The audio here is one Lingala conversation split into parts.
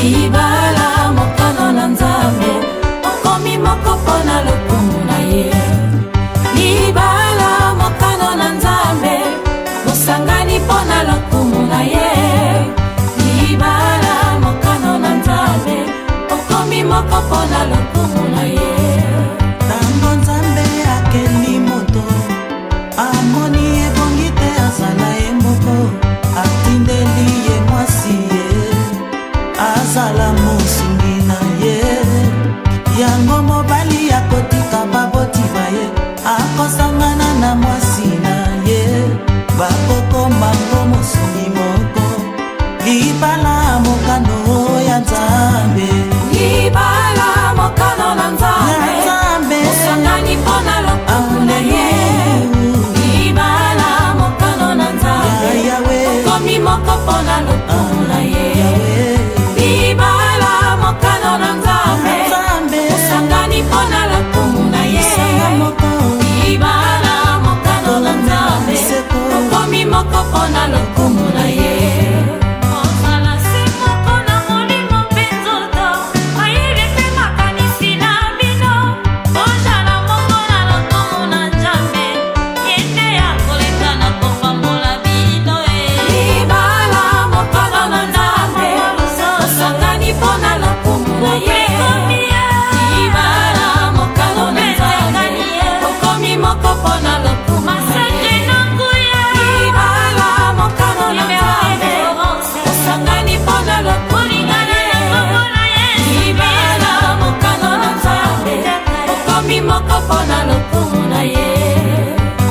libala mokano na Nzambe okomi moko mpona lokumu na ye. Libala mokano na Nzambe bosangani mpona lokumu na ye. Libala mokano na Nzambe okomi moko mpona lokumu na ye. Tango Nzambe akeli moto amoni ebongi te azala ye moko atindeli ye mwasi ye azala mosungi na ye. Yango mobali akotika baboti baye akosangana na mwasi na ye bakokoma ngo mosungi moko. Libala mokano ya Nzambe, libala mokano na Nzambe osangani mpona lokumu na ye. Libala mokano na Nzambe okomi moko mpona lokumu na ye. Libala mokano na Nzambe osangani mpona lokumu na ye. Libala mokano na Nzambe okomi moko mpona lokumu na ye.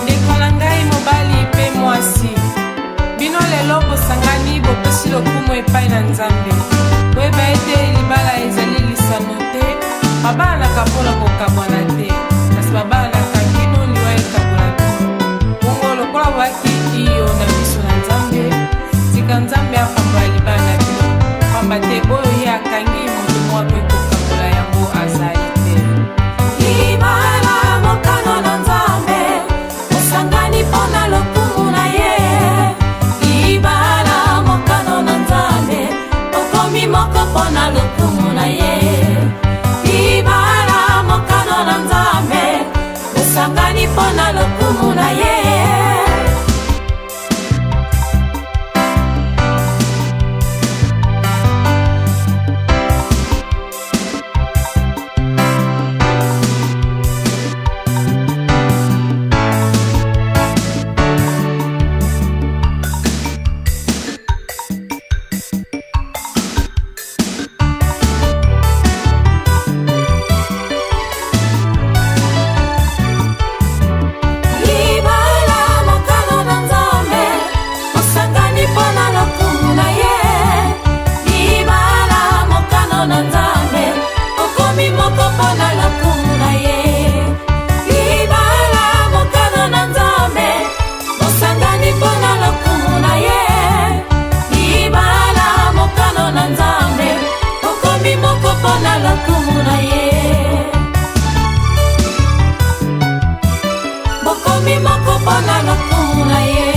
Ndekola ngai mobali pe mwasi, bino lelo bosangani bopesi lokumu epai na Nzambe. Koyeba ete libala ezali lisano te, babalaka mpona kokabwana te, kasi babalaka kino liwa ekabwana bino. Bongo lokola bwaki iyo na miso na Nzambe, tika Nzambe akambola libala na bino, pamba te oyo ye akangi moto mwa mpe kokambola yango azali te. Libala mokano na Nzambe osangani mpona lokumu na ye. Libala mokano na Nzambe okomi moko mpona lokumu na ye. Libala mokano na Nzambe osangani mpona lokumu na ye. Bokomi moko mpona lokumu na ye.